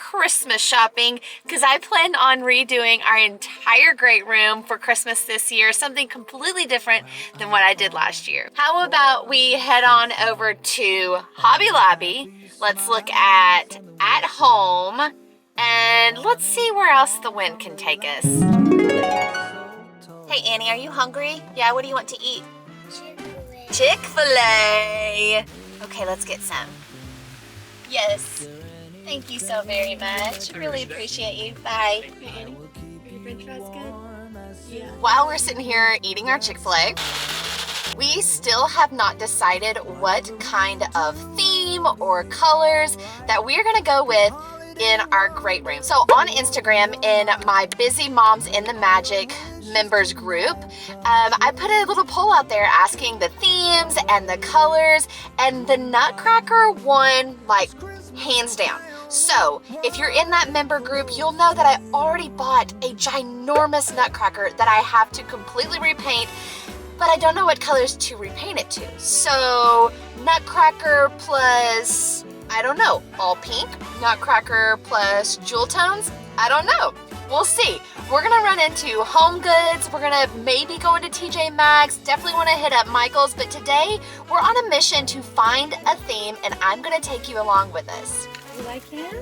Christmas shopping because I plan on redoing our entire great room for Christmas this year, something completely different than what I did last year. How about we head on over to Hobby Lobby? Let's look at home, and let's see where else the wind can take us. Hey Annie, are you hungry? Yeah, what do you want to eat? Chick-fil-A. Chick-fil-A. Okay, let's get some. Yes. Thank you so very much. Really appreciate you. Bye. Hey Annie, are your french fries good? Yeah. While we're sitting here eating our Chick-fil-A, we still have not decided what kind of theme or colors that we're gonna go with in our great room. So on Instagram, in my Busy Moms in the Magic members group, I put a little poll out there asking the themes and the colors, and the Nutcracker won like hands down. So if you're in that member group, you'll know that I already bought a ginormous Nutcracker that I have to completely repaint, but I don't know what colors to repaint it to. So Nutcracker plus, I don't know, all pink? Nutcracker plus jewel tones? I don't know. We'll see. We're gonna run into Home Goods. We're gonna maybe go into TJ Maxx. Definitely wanna hit up Michael's, but today we're on a mission to find a theme, and I'm gonna take you along with us. You like him?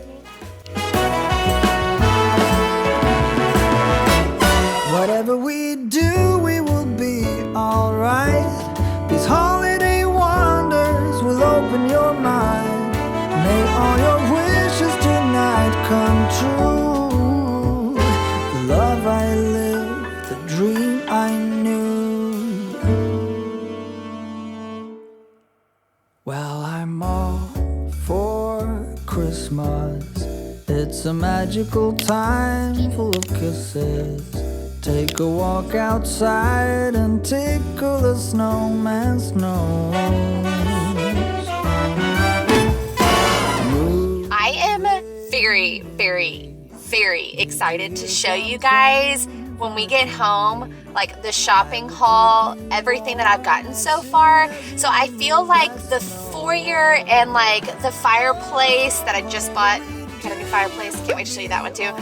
Whatever we do, we will be alright. These holiday wonders will open your mind. May all your wishes tonight come true. The love I lived, the dream I knew. Well, I'm all for Christmas. It's a magical time full of kisses. Take a walk outside and tickle the snowman's nose. I am very, very, very excited to show you guys when we get home, like the shopping haul, everything that I've gotten so far. So I feel like the foyer and like the fireplace that I just bought, got a new fireplace, can't wait to show you that one too,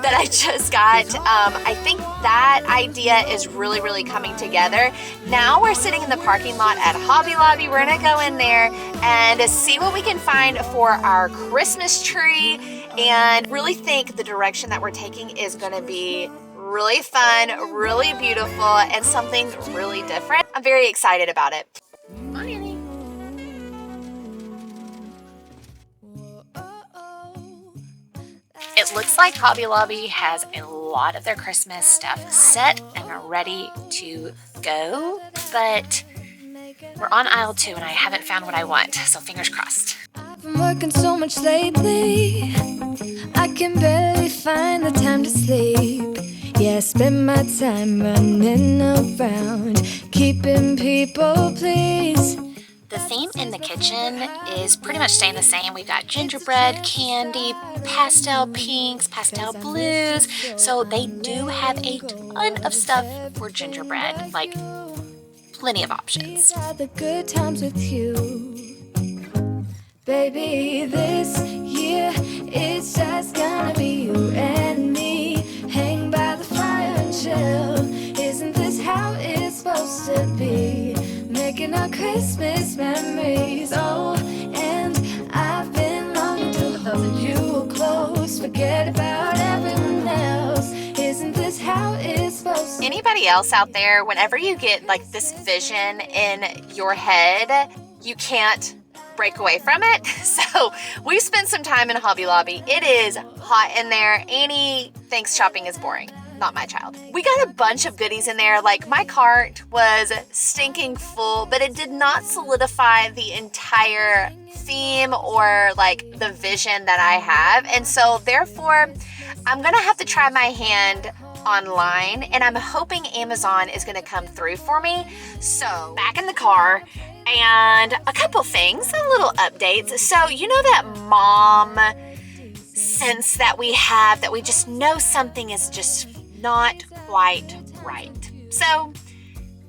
that I just got. I think that idea is really, really coming together. Now we're sitting in the parking lot at Hobby Lobby. We're gonna go in there and see what we can find for our Christmas tree, and really think the direction that we're taking is gonna be really fun, really beautiful, and something really different. I'm very excited about it. Come on, Annie. It looks like Hobby Lobby has a lot of their Christmas stuff set and ready to go, but we're on aisle 2 and I haven't found what I want, so fingers crossed. I've been working so much lately, I can barely find the time to sleep. Yeah, I spend my time running around, keeping people pleased. The theme in the kitchen is pretty much staying the same. We've got gingerbread, candy, pastel pinks, pastel blues. So they do have a ton of stuff for gingerbread, like plenty of options. These are the good times with you. Baby, this year it's just gonna be you and me. Hang by the fire and chill. Isn't this how it's supposed to be? Making our Christmas memories. Oh, and I've been longing to hold you close. Forget about everyone else. Isn't this how it's supposed to? Anybody else out there, whenever you get like this vision in your head, you can't break away from it. So we spent some time in Hobby Lobby. It is hot in there. Annie thinks shopping is boring. Not my child. We got a bunch of goodies in there. Like my cart was stinking full, but it did not solidify the entire theme or like the vision that I have. And so therefore, I'm gonna have to try my hand online, and I'm hoping Amazon is gonna come through for me. So back in the car, and a couple things, a little updates. So you know that mom sense that we have, that we just know something is just not quite right. So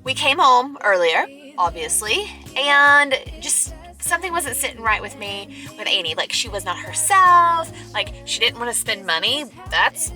we came home earlier, obviously, and just something wasn't sitting right with me with Annie. Like, she was not herself. Like, she didn't want to spend money. That's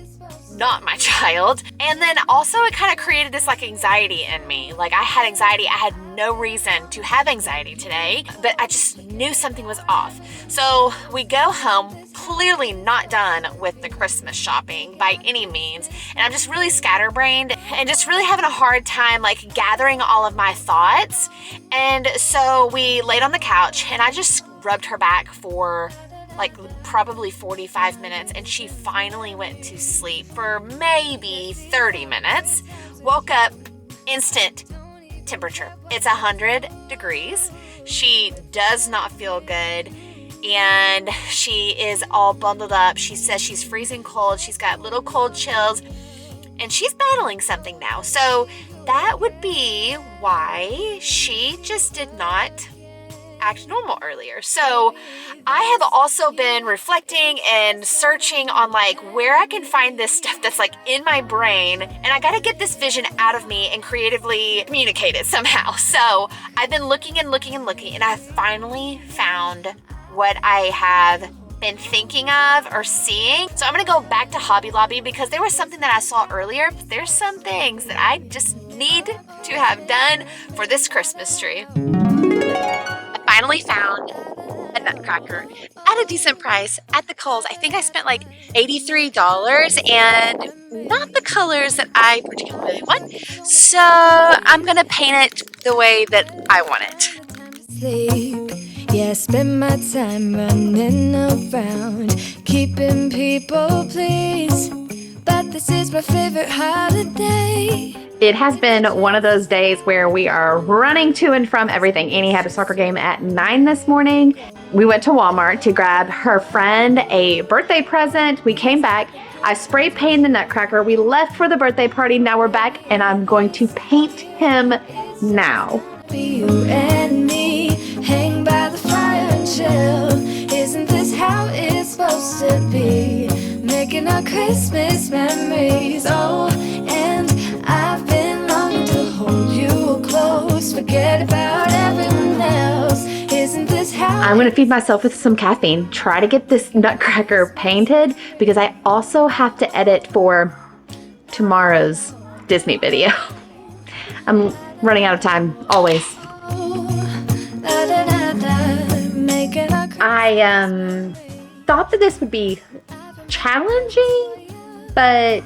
not my child. And then also it kind of created this like anxiety in me. Like, I had anxiety. I had no reason to have anxiety today, but I just knew something was off. So we go home, clearly not done with the Christmas shopping by any means. And I'm just really scatterbrained and just really having a hard time like gathering all of my thoughts. And so we laid on the couch and I just rubbed her back for like probably 45 minutes, and she finally went to sleep for maybe 30 minutes. Woke up, instant temperature. It's 100 degrees. She does not feel good, and she is all bundled up. She says she's freezing cold. She's got little cold chills, and she's battling something now. So that would be why she just did not act normal earlier. So I have also been reflecting and searching on like where I can find this stuff that's like in my brain, and I got to get this vision out of me and creatively communicate it somehow. So I've been looking and looking and looking, and I finally found what I have been thinking of or seeing. So I'm gonna go back to Hobby Lobby because there was something that I saw earlier. There's some things that I just need to have done for this Christmas tree. I finally found a Nutcracker at a decent price at the Kohl's. I think I spent like $83 and not the colors that I particularly want. So I'm gonna paint it the way that I want it. Sleep. Yeah, I spend my time running around, keeping people pleased. But this is my favorite holiday. It has been one of those days where we are running to and from everything. Annie had a soccer game at 9 this morning. We went to Walmart to grab her friend a birthday present. We came back. I spray painted the Nutcracker. We left for the birthday party. Now we're back and I'm going to paint him now. You and me hang by the fire and chill. Isn't this how it's supposed to be? Making our Christmas memories. Oh, and I've been longing to hold you close. Forget about everyone else. Isn't this how I'm going to feed myself with some caffeine. Try to get this Nutcracker painted because I also have to edit for tomorrow's Disney video. I'm running out of time, always. I thought that this would be challenging, but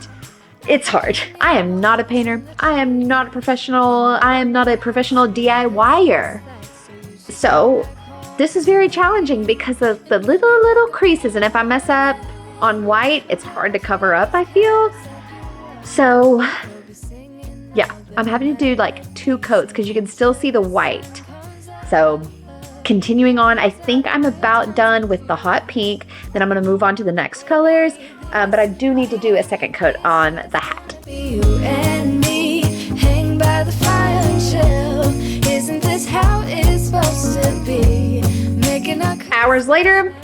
it's hard. I am not a painter. I am not a professional. I am not a professional DIYer. So this is very challenging because of the little creases, and if I mess up on white, it's hard to cover up, I feel. So yeah, I'm having to do like 2 coats because you can still see the white. So continuing on, I think I'm about done with the hot pink. Then I'm going to move on to the next colors. But I do need to do a second coat on the hat. You and me hang by the fire and chill. Isn't this how it's supposed to be? Making our Hours later,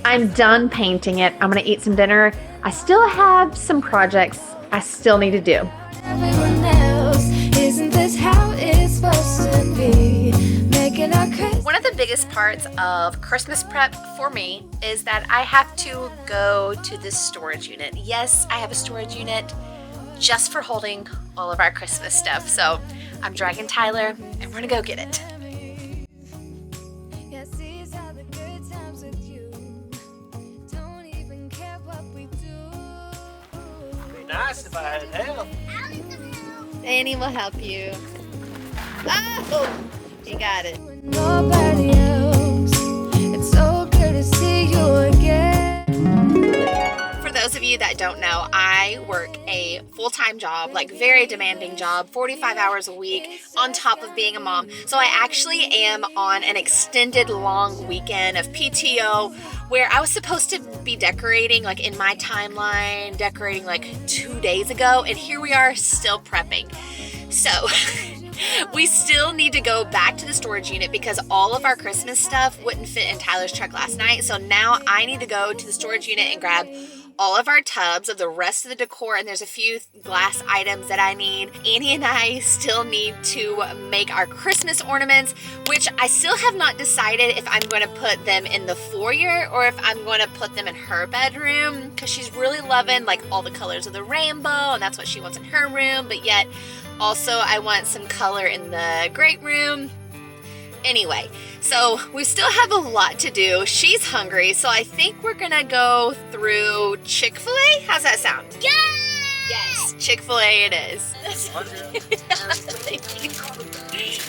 I'm done painting it. I'm going to eat some dinner. I still have some projects I still need to do. everyone else. Isn't this how it's supposed to be? Making our Christmas. One of the biggest parts of Christmas prep for me is that I have to go to this storage unit. Yes, I have a storage unit just for holding all of our Christmas stuff. So I'm dragging Tyler and we're gonna go get it. Yeah, seize all the good times with you. Don't even care what we do. Be nice if I had help. Annie will help you. Oh, you got it. Nobody else. It's so good to see you again. For those of you that don't know, I work a full-time job, like very demanding job, 45 hours a week on top of being a mom. So I actually am on an extended long weekend of PTO where I was supposed to be decorating, like in my timeline, decorating like 2 days ago, and here we are still prepping. So We still need to go back to the storage unit because all of our Christmas stuff wouldn't fit in Tyler's truck last night. So now I need to go to the storage unit and grab all of our tubs of the rest of the decor, and there's a few glass items that I need. Annie and I still need to make our Christmas ornaments, which I still have not decided if I'm going to put them in the foyer or if I'm going to put them in her bedroom, because she's really loving like all the colors of the rainbow, and that's what she wants in her room, but yet also I want some color in the great room. Anyway, so we still have a lot to do. She's hungry, so I think we're gonna go through Chick-fil-A. How's that sound? Yeah! Yes, Chick-fil-A it is. Thank you.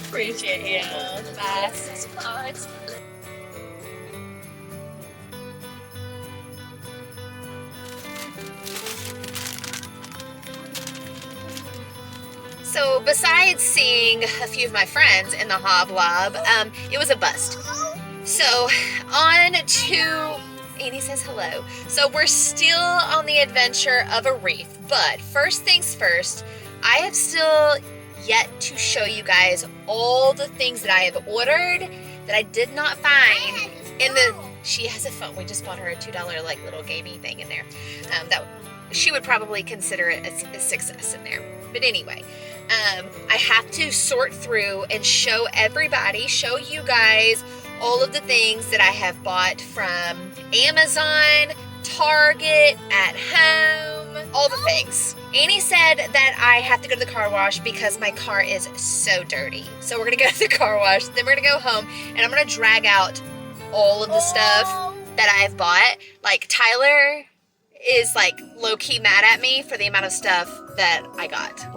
Appreciate you. Bye. So besides seeing a few of my friends in the Hoblob, it was a bust. So on to, Annie says hello. So we're still on the adventure of a wreath, but first things first, I have still yet to show you guys all the things that I have ordered that I did not find in the, she has a phone. We just bought her a $2 like little gaming thing in there. That she would probably consider it a success in there. But anyway, I have to sort through and show everybody, show you guys all of the things that I have bought from Amazon, Target, at home, all the things. Annie said that I have to go to the car wash because my car is so dirty. So we're gonna go to the car wash, then we're gonna go home, and I'm gonna drag out all of the stuff that I've bought. Like Tyler is like low-key mad at me for the amount of stuff that I got.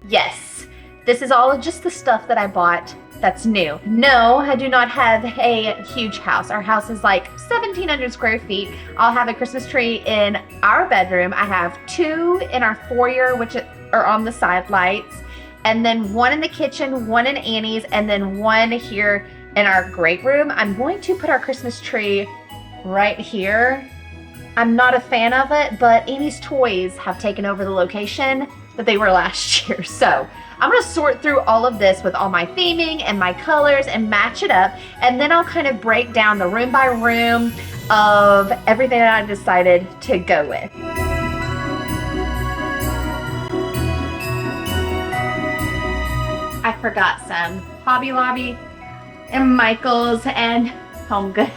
Yes, this is all just the stuff that I bought that's new. No, I do not have a huge house. Our house is like 1,700 square feet. I'll have a Christmas tree in our bedroom. I have 2 in our foyer, which are on the side lights, and then 1 in the kitchen, 1 in Annie's, and then 1 here in our great room. I'm going to put our Christmas tree right here. I'm not a fan of it, but Annie's toys have taken over the location that they were last year. So I'm gonna sort through all of this with all my theming and my colors and match it up, and then I'll kind of break down the room by room of everything that I decided to go with. I forgot some Hobby Lobby and Michael's and Home Goods.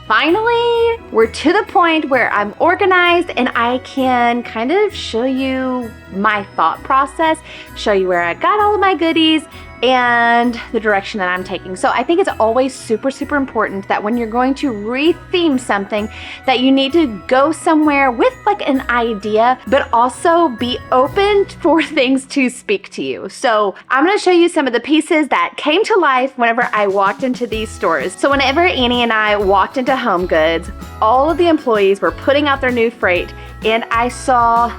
Finally, we're to the point where I'm organized and I can kind of show you my thought process, show you where I got all of my goodies and the direction that I'm taking. So I think it's always super, super important that when you're going to re-theme something, that you need to go somewhere with like an idea, but also be open for things to speak to you. So I'm gonna show you some of the pieces that came to life whenever I walked into these stores. So whenever Annie and I walked into Home Goods, all of the employees were putting out their new freight, and I saw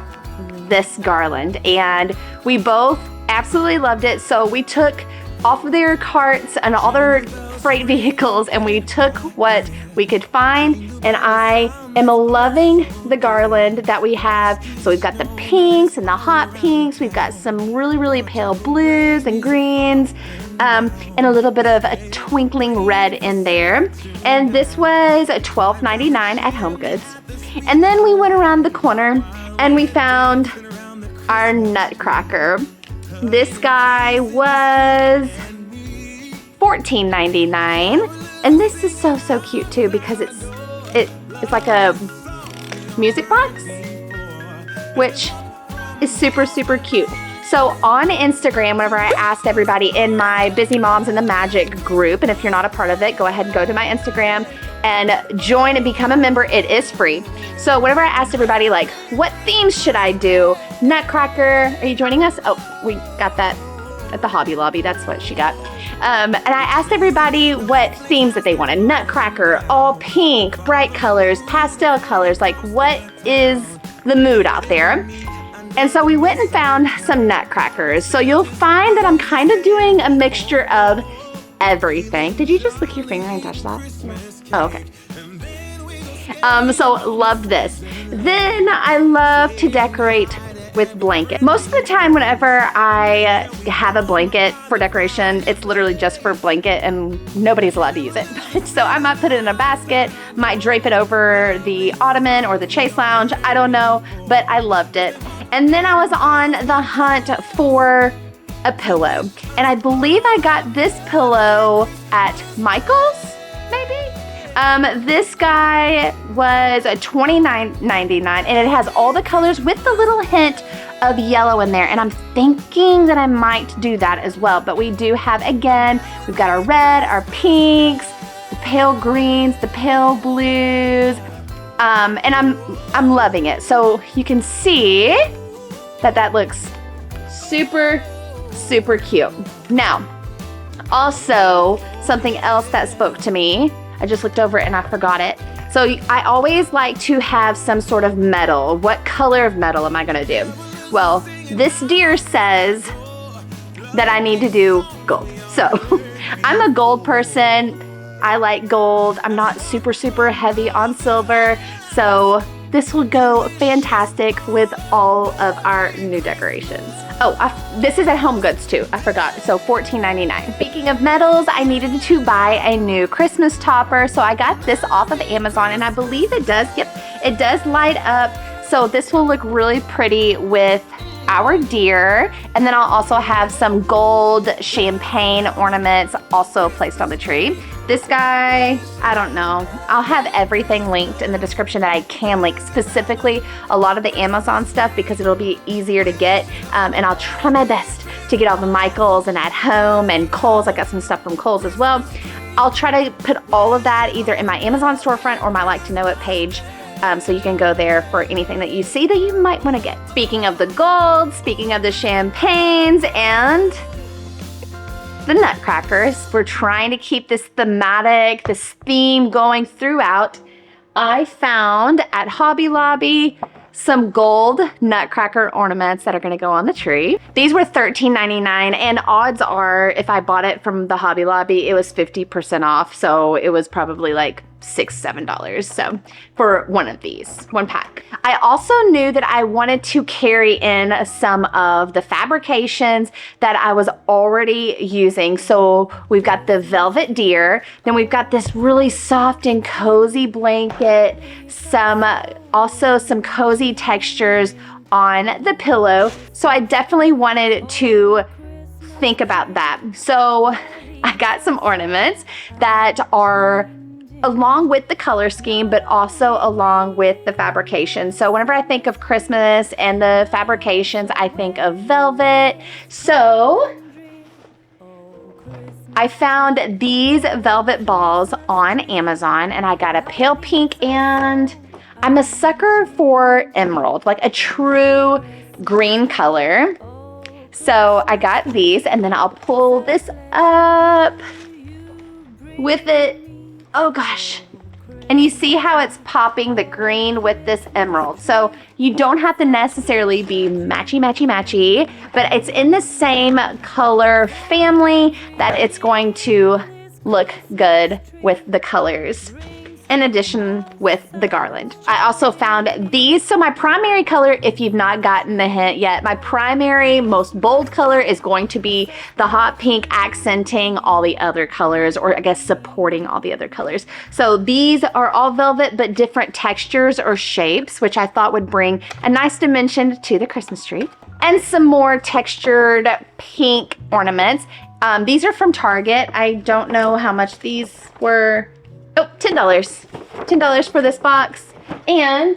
this garland, and we both absolutely loved it. So we took off of their carts and all their freight vehicles and we took what we could find, and I am loving the garland that we have. So we've got the pinks and the hot pinks, we've got some really, really pale blues and greens, and a little bit of a twinkling red in there. And this was $12.99 at Home Goods. And then we went around the corner and we found our Nutcracker. This guy was $14.99, and this is so, so cute too because it's like a music box, which is super, super cute. So on Instagram, whenever I asked everybody in my Busy Moms in the Magic group, and if you're not a part of it, go ahead and go to my Instagram and join and become a member. It is free. So whenever I asked everybody, like, what themes should I do? Nutcracker, are you joining us? Oh, we got that at the Hobby Lobby. That's what she got. And I asked everybody what themes that they wanted. Nutcracker, all pink, bright colors, pastel colors, like what is the mood out there? And so we went and found some nutcrackers. So you'll find that I'm kind of doing a mixture of everything. Did you just lick your finger and touch that? Oh, okay. So love this. Then I love to decorate with blanket. Most of the time whenever I have a blanket for decoration, it's literally just for blanket and nobody's allowed to use it. So I might put it in a basket, might drape it over the ottoman or the chase lounge, I don't know, but I loved it. And then I was on the hunt for a pillow. And I believe I got this pillow at Michael's, maybe? This guy was $29.99 and it has all the colors with the little hint of yellow in there. And I'm thinking that I might do that as well. But we do have, again, we've got our red, our pinks, the pale greens, the pale blues. And I'm loving it. So you can see that looks super, super cute. Now, also something else that spoke to me, I just looked over it and I forgot it. So I always like to have some sort of metal. What color of metal am I gonna do? Well, this deer says that I need to do gold. So I'm a gold person. I like gold. I'm not super, super heavy on silver. So this will go fantastic with all of our new decorations. Oh, this is at Home Goods too, I forgot. So $14.99. Speaking of metals, I needed to buy a new Christmas topper. So I got this off of Amazon and I believe it does, yep, it does light up. So this will look really pretty with our deer. And then I'll also have some gold champagne ornaments also placed on the tree. This guy, I don't know. I'll have everything linked in the description that I can link, specifically a lot of the Amazon stuff because it'll be easier to get. And I'll try my best to get all the Michaels and At Home and Kohl's. I got some stuff from Kohl's as well. I'll try to put all of that either in my Amazon storefront or my Like to Know It page. So you can go there for anything that you see that you might want to get. Speaking of the gold, speaking of the champagnes and the nutcrackers, we're trying to keep this thematic, this theme going throughout. I found at Hobby Lobby some gold nutcracker ornaments that are gonna go on the tree. These were $13.99 and odds are if I bought it from the Hobby Lobby, it was 50% off. So it was probably like $6, $7. So for one of these, one pack. I also knew that I wanted to carry in some of the fabrications that I was already using. So we've got the velvet deer, then we've got this really soft and cozy blanket, also some cozy textures on the pillow. So I definitely wanted to think about that. So I got some ornaments that are along with the color scheme, but also along with the fabrication. So whenever I think of Christmas and the fabrications, I think of velvet. So I found these velvet balls on Amazon and I got a pale pink and I'm a sucker for emerald, like a true green color. So I got these and then I'll pull this up with it. Oh gosh. And you see how it's popping the green with this emerald. So you don't have to necessarily be matchy, matchy, matchy, but it's in the same color family that it's going to look good with the colors. In addition with the garland. I also found these. So my primary color, if you've not gotten the hint yet, my primary most bold color is going to be the hot pink, accenting all the other colors, or I guess supporting all the other colors. So these are all velvet, but different textures or shapes, which I thought would bring a nice dimension to the Christmas tree. And some more textured pink ornaments. These are from Target. I don't know how much these were. Oh, $10. $10 for this box. And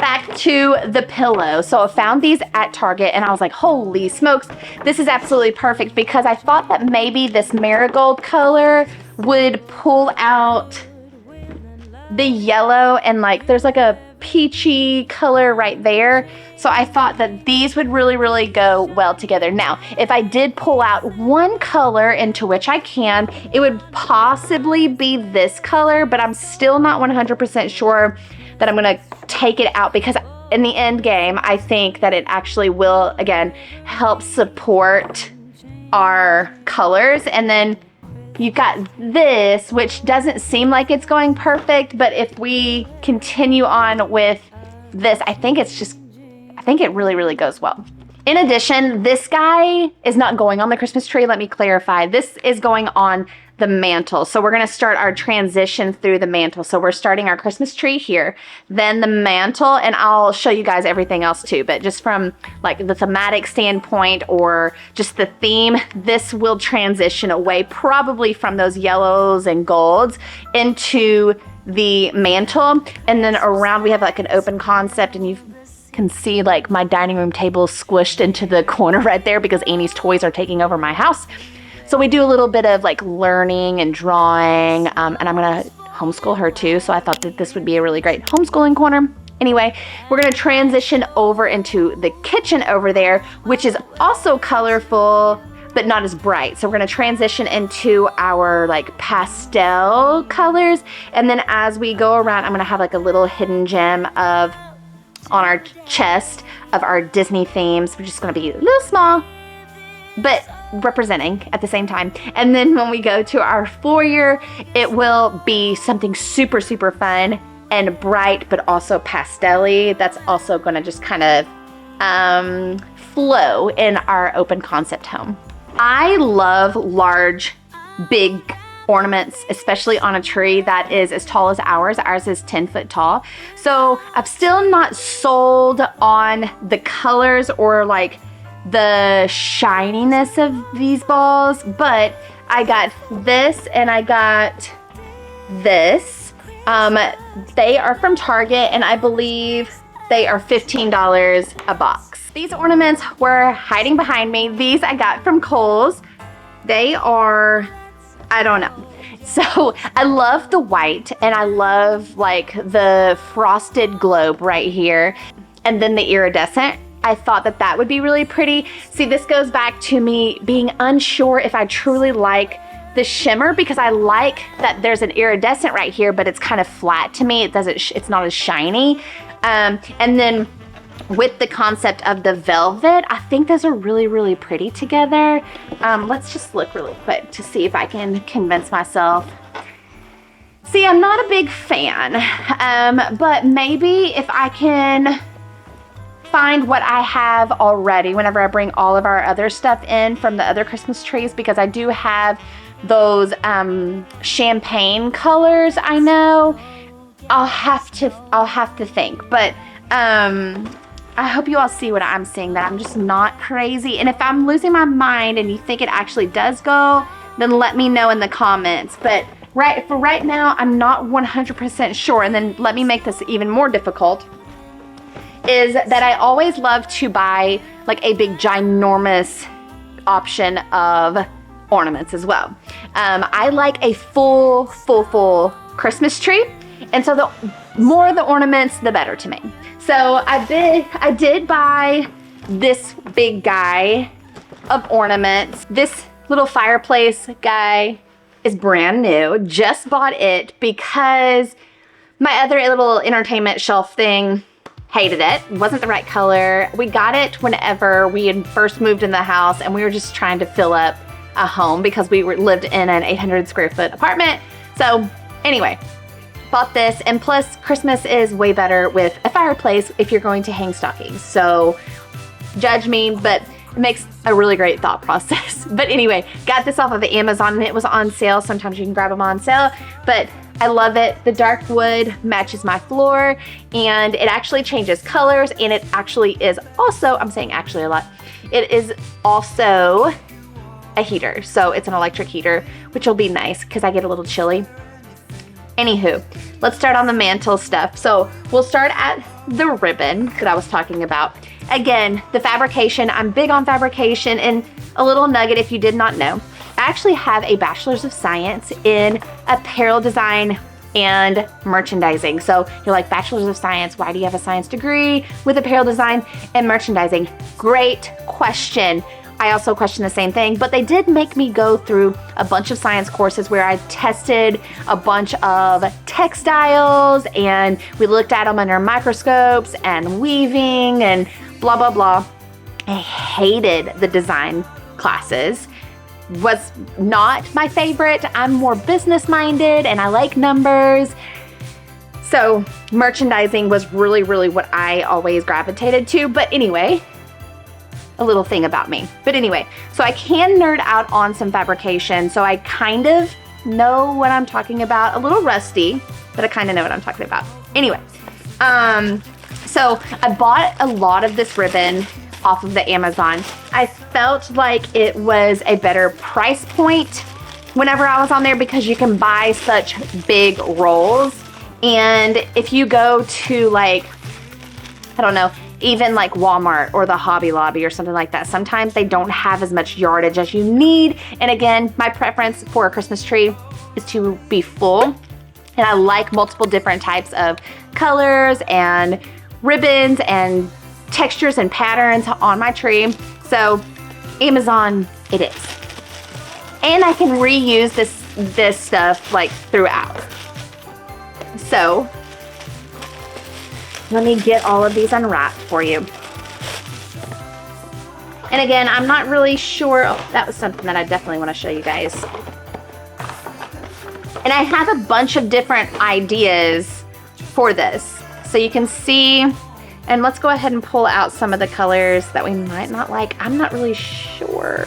back to the pillow. So I found these at Target and I was like, holy smokes, this is absolutely perfect, because I thought that maybe this marigold color would pull out the yellow, and like there's like a peachy color right there. So I thought that these would really go well together. Now, if I did pull out one color, into which I can, it would possibly be this color, but I'm still not 100% sure that I'm gonna take it out, because in the end game, I think that it actually will, again, help support our colors. And then you've got this, which doesn't seem like it's going perfect, but if we continue on with this, I think it really goes well. In addition, this guy is not going on the Christmas tree. Let me clarify. This is going on the mantle. So we're going to start our transition through the mantle. So we're starting our Christmas tree here, then the mantle, and I'll show you guys everything else too. But just from like the thematic standpoint or just the theme, this will transition away probably from those yellows and golds into the mantle. And then around we have like an open concept, and you can see like my dining room table squished into the corner right there because Annie's toys are taking over my house. So we do a little bit of like learning and drawing, and I'm gonna homeschool her too, so I thought that this would be a really great homeschooling corner. Anyway, we're gonna transition over into the kitchen over there, which is also colorful, but not as bright. So we're gonna transition into our like pastel colors, and then as we go around, I'm gonna have like a little hidden gem on our chest of our Disney themes. We're just gonna be a little small, but representing at the same time. And then when we go to our foyer, it will be something super fun and bright, but also pastel-y. That's also gonna just kind of flow in our open concept home. I love large, big ornaments, especially on a tree that is as tall as ours. Ours is 10 foot tall. So I'm still not sold on the colors or like the shininess of these balls, but I got this and I got this. They are from Target, and I believe they are $15 a box. These ornaments were hiding behind me. These I got from Kohl's. They are, I don't know. So I love the white, and I love like the frosted globe right here, and then the iridescent. I thought that that would be really pretty. See, this goes back to me being unsure if I truly like the shimmer, because I like that there's an iridescent right here, but it's kind of flat to me. It's not as shiny. And then with the concept of the velvet, I think those are really pretty together. Let's just look really quick to see if I can convince myself. See, I'm not a big fan, but maybe if I can find what I have already whenever I bring all of our other stuff in from the other Christmas trees, because I do have those champagne colors. I know I'll have to think, but I hope you all see what I'm seeing, that I'm just not crazy. And if I'm losing my mind and you think it actually does go, then let me know in the comments. But for right now, I'm not 100% sure. And then let me make this even more difficult, is that I always love to buy like a big ginormous option of ornaments as well. I like a full Christmas tree, and so the more the ornaments, the better to me. So I did buy this big guy of ornaments. This little fireplace guy is brand new. Just bought it because my other little entertainment shelf thing, hated it. Wasn't the right color. We got it whenever we had first moved in the house, and we were just trying to fill up a home because we lived in an 800 square foot apartment. So anyway, bought this, and plus Christmas is way better with a fireplace if you're going to hang stockings. So judge me, but it makes a really great thought process. But anyway, got this off of Amazon, and it was on sale. Sometimes you can grab them on sale, but I love it. The dark wood matches my floor, and it actually changes colors, and it actually is also, I'm saying actually a lot, it is also a heater. So it's an electric heater, which will be nice because I get a little chilly. Anywho, let's start on the mantle stuff. So we'll start at the ribbon that I was talking about. Again, the fabrication, I'm big on fabrication, and a little nugget if you did not know. I actually have a Bachelor's of Science in apparel design and merchandising. So you're like, Bachelor's of Science, why do you have a science degree with apparel design and merchandising? Great question. I also question the same thing, but they did make me go through a bunch of science courses where I tested a bunch of textiles and we looked at them under microscopes and weaving and blah, blah, blah. I hated the design classes. Was not my favorite. I'm more business minded and I like numbers. So merchandising was really, really what I always gravitated to. But anyway, a little thing about me. But anyway, so I can nerd out on some fabrication. So I kind of know what I'm talking about. A little rusty, but I kind of know what I'm talking about. Anyway, so I bought a lot of this ribbon off of the Amazon. I felt like it was a better price point whenever I was on there because you can buy such big rolls. And if you go to like, I don't know, even like Walmart or the Hobby Lobby or something like that, sometimes they don't have as much yardage as you need. And again, my preference for a Christmas tree is to be full. And I like multiple different types of colors and ribbons and textures and patterns on my tree. So Amazon it is. And I can reuse this stuff like throughout. So let me get all of these unwrapped for you. And again, I'm not really sure. Oh, that was something that I definitely want to show you guys. And I have a bunch of different ideas for this. So you can see. And let's go ahead and pull out some of the colors that we might not like. I'm not really sure.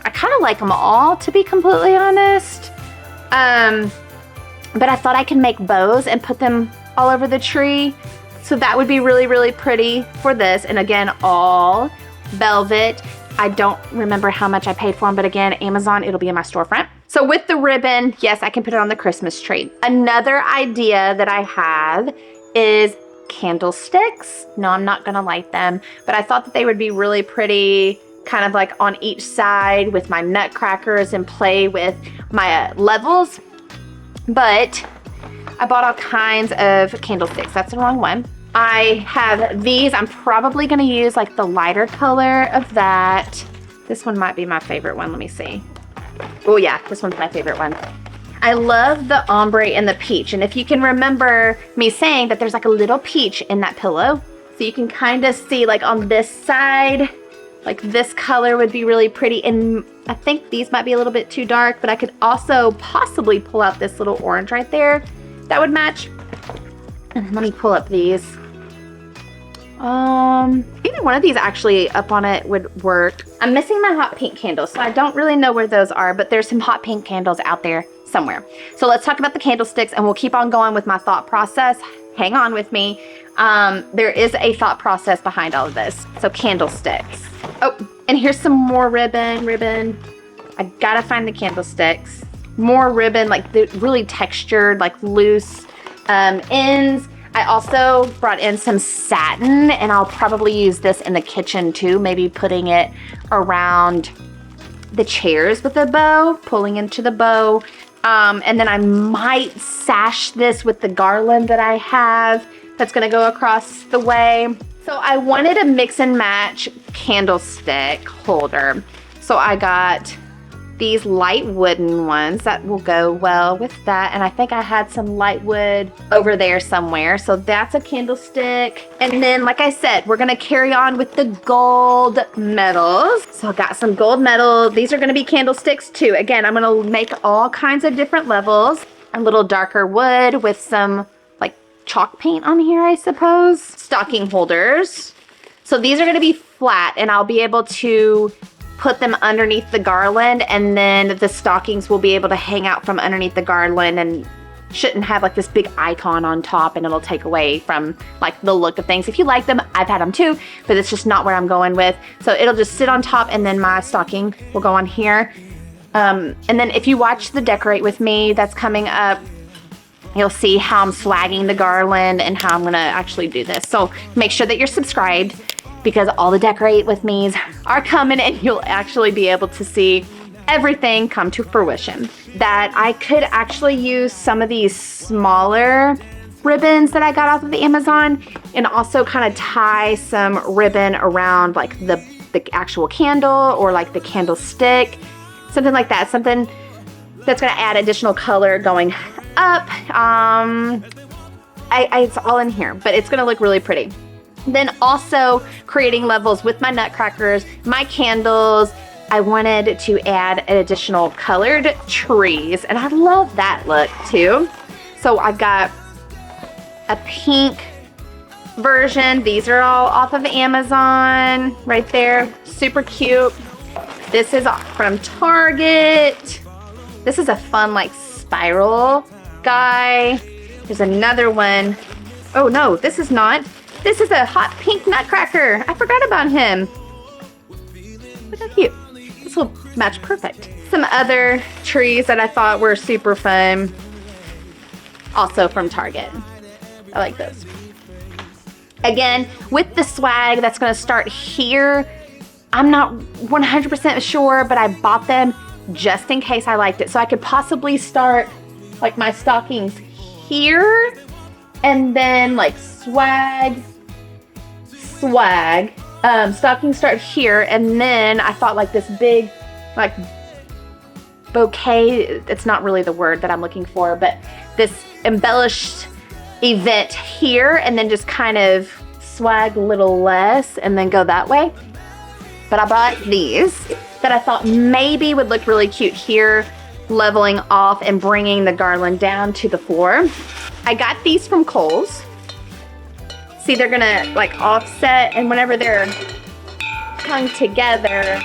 I kind of like them all, to be completely honest. But I thought I could make bows and put them all over the tree. So that would be really, really pretty for this. And again, all velvet. I don't remember how much I paid for them, but again, Amazon, it'll be in my storefront. So with the ribbon, yes, I can put it on the Christmas tree. Another idea that I have is candlesticks. No, I'm not gonna light them, but I thought that they would be really pretty, kind of like on each side with my nutcrackers and play with my levels. But I bought all kinds of candlesticks. That's the wrong one. I have these. I'm probably gonna use like the lighter color of that. This one might be my favorite one. Let me see. Oh yeah, this one's my favorite one. I love the ombre and the peach. And if you can remember me saying that there's like a little peach in that pillow. So you can kind of see like on this side, like this color would be really pretty. And I think these might be a little bit too dark, but I could also possibly pull out this little orange right there. That would match. And let me pull up these. Either one of these actually up on it would work. I'm missing my hot pink candles, so I don't really know where those are, but there's some hot pink candles out there somewhere. So let's talk about the candlesticks and we'll keep on going with my thought process. Hang on with me. There is a thought process behind all of this. So candlesticks. Oh, and here's some more ribbon. I gotta find the candlesticks. More ribbon, like the really textured, like loose ends. I also brought in some satin and I'll probably use this in the kitchen too. Maybe putting it around the chairs with a bow, pulling into the bow. And then I might sash this with the garland that I have that's gonna go across the way. So I wanted a mix and match candlestick holder. So I got these light wooden ones that will go well with that. And I think I had some light wood over there somewhere. So that's a candlestick. And then, like I said, we're gonna carry on with the gold medals. So I got some gold medal. These are gonna be candlesticks too. Again, I'm gonna make all kinds of different levels. A little darker wood with some like chalk paint on here, I suppose. Stocking holders. So these are gonna be flat and I'll be able to put them underneath the garland, and then the stockings will be able to hang out from underneath the garland and shouldn't have like this big icon on top, and it'll take away from like the look of things. If you like them, I've had them too, but it's just not where I'm going with. So it'll just sit on top and then my stocking will go on here. And then if you watch the Decorate with me that's coming up you'll see how I'm swagging the garland and how I'm gonna actually do this. So make sure that you're subscribed because all the Decorate With Me's are coming and you'll actually be able to see everything come to fruition. That I could actually use some of these smaller ribbons that I got off of Amazon and also kind of tie some ribbon around like the actual candle or like the candlestick, something like that, something that's gonna add additional color going up. It's all in here, but it's gonna look really pretty. Then also creating levels with my nutcrackers, my candles. I wanted to add additional colored trees, and I love that look too. So I've got a pink version. These are all off of Amazon right there. Super cute. This is from Target. This is a fun like spiral guy. There's another one. Oh no, this is not. This is a hot pink nutcracker. I forgot about him. Look how cute. This will match perfect. Some other trees that I thought were super fun. Also from Target. I like those. Again, with the swag that's gonna start here, I'm not 100% sure, but I bought them just in case I liked it. So I could possibly start like my stockings here and then like stockings start here, and then I thought like this big like bouquet, it's not really the word that I'm looking for, but this embellished event here, and then just kind of swag a little less and then go that way. But I bought these that I thought maybe would look really cute here, leveling off and bringing the garland down to the floor. I got these from Kohl's. See, they're gonna like offset, and whenever they're hung together,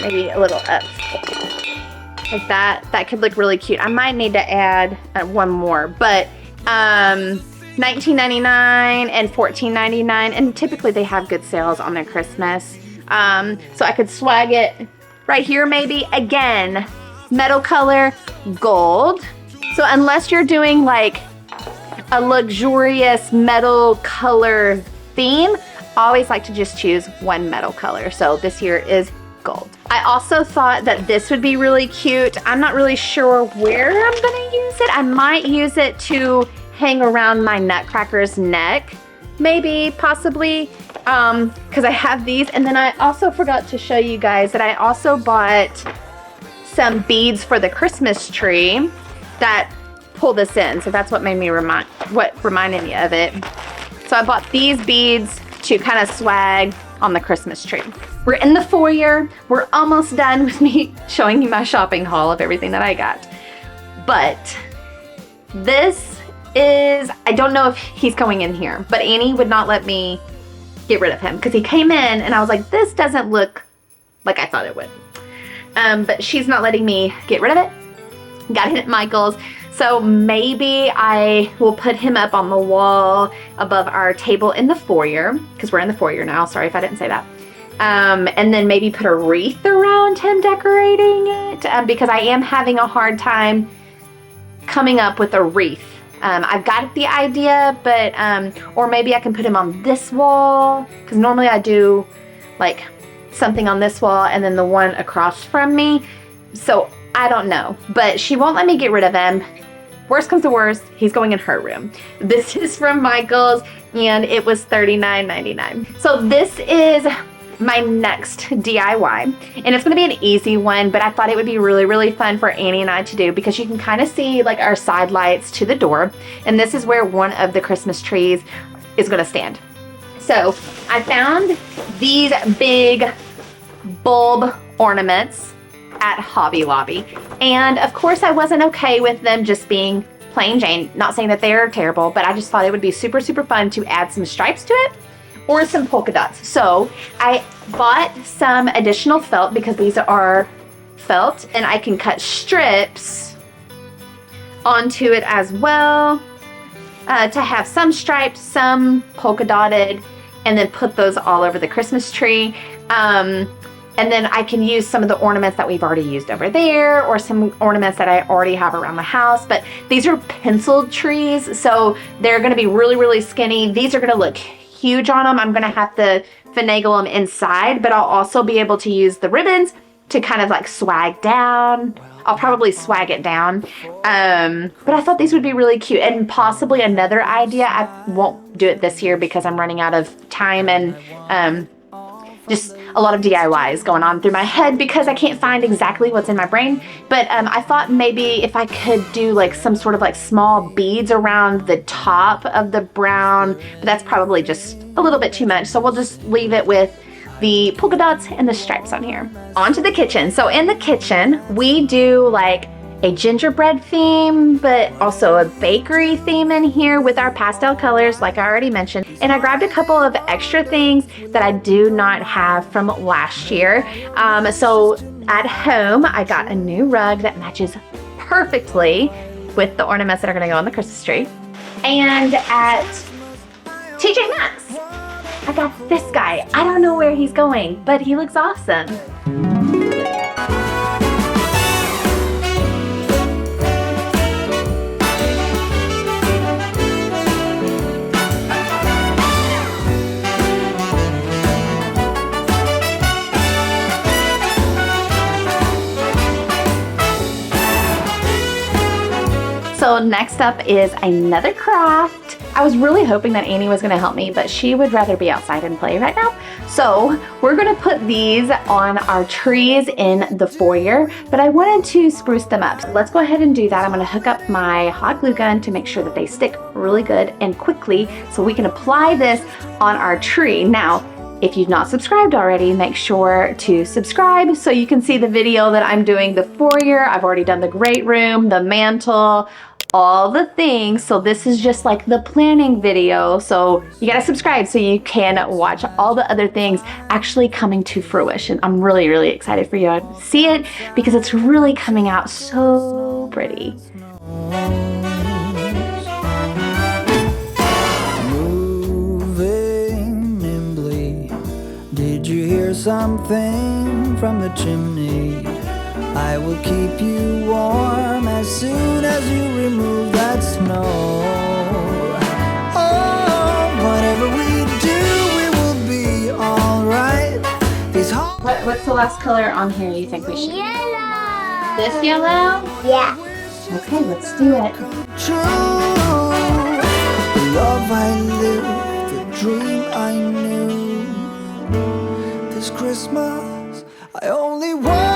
maybe a little up like that, that could look really cute. I might need to add one more, but $19.99 and $14.99, and typically they have good sales on their Christmas. So I could swag it right here maybe. Again, metal color, gold. So unless you're doing like a luxurious metal color theme, I always like to just choose one metal color. So this here is gold. I also thought that this would be really cute. I'm not really sure where I'm gonna use it. I might use it to hang around my nutcracker's neck, maybe, possibly, because I have these. And then I also forgot to show you guys that I also bought some beads for the Christmas tree that pull this in. So that's what made me reminded me of it. So I bought these beads to kind of swag on the Christmas tree. We're in the foyer. We're almost done with me showing you my shopping haul of everything that I got. But this is, I don't know if he's going in here, but Annie would not let me get rid of him because he came in and I was like, this doesn't look like I thought it would. But she's not letting me get rid of it. Got it at Michael's. So maybe I will put him up on the wall above our table in the foyer, because we're in the foyer now. Sorry if I didn't say that. And then maybe put a wreath around him decorating it, because I am having a hard time coming up with a wreath. I've got the idea, but, or maybe I can put him on this wall, because normally I do like something on this wall and then the one across from me. So I don't know, but she won't let me get rid of him. Worst comes to worst, he's going in her room. This is from Michael's and it was $39.99. So this is my next DIY, and it's gonna be an easy one, but I thought it would be really, really fun for Annie and I to do because you can kind of see like our side lights to the door, and this is where one of the Christmas trees is gonna stand. So I found these big bulb ornaments at Hobby Lobby, and of course I wasn't okay with them just being plain Jane. Not saying that they're terrible, but I just thought it would be super, super fun to add some stripes to it or some polka dots. So I bought some additional felt because these are felt and I can cut strips onto it as well to have some stripes, some polka dotted, and then put those all over the Christmas tree. And then I can use some of the ornaments that we've already used over there, or some ornaments that I already have around the house. But these are penciled trees, so they're gonna be really, really skinny. These are gonna look huge on them. I'm gonna have to finagle them inside, but I'll also be able to use the ribbons to kind of like swag down. I'll probably swag it down. But I thought these would be really cute. And possibly another idea, I won't do it this year because I'm running out of time, and just a lot of DIYs going on through my head because I can't find exactly what's in my brain. But I thought maybe if I could do like some sort of like small beads around the top of the brown, but that's probably just a little bit too much. So we'll just leave it with the polka dots and the stripes on here. On to the kitchen. So in the kitchen, we do like a gingerbread theme, but also a bakery theme in here with our pastel colors, like I already mentioned. And I grabbed a couple of extra things that I do not have from last year. So at home, I got a new rug that matches perfectly with the ornaments that are gonna go on the Christmas tree. And at TJ Maxx, I got this guy. I don't know where he's going, but he looks awesome. So next up is another craft. I was really hoping that Annie was gonna help me, but she would rather be outside and play right now. So we're gonna put these on our trees in the foyer, but I wanted to spruce them up. So let's go ahead and do that. I'm gonna hook up my hot glue gun to make sure that they stick really good and quickly so we can apply this on our tree. Now, if you've not subscribed already, make sure to subscribe so you can see the video that I'm doing the foyer. I've already done the great room, the mantle, all the things. So this is just like the planning video. So you gotta subscribe so you can watch all the other things actually coming to fruition. I'm really, really excited for you to see it because it's really coming out so pretty. Did you hear something from the chimney? I will keep you warm as soon as you remove that snow. Oh, whatever we do, we will be alright. What's the last color on here you think we should? Yellow. This yellow? Yeah. Okay, let's do it. True, the love I lived, the dream I knew. This Christmas, I only want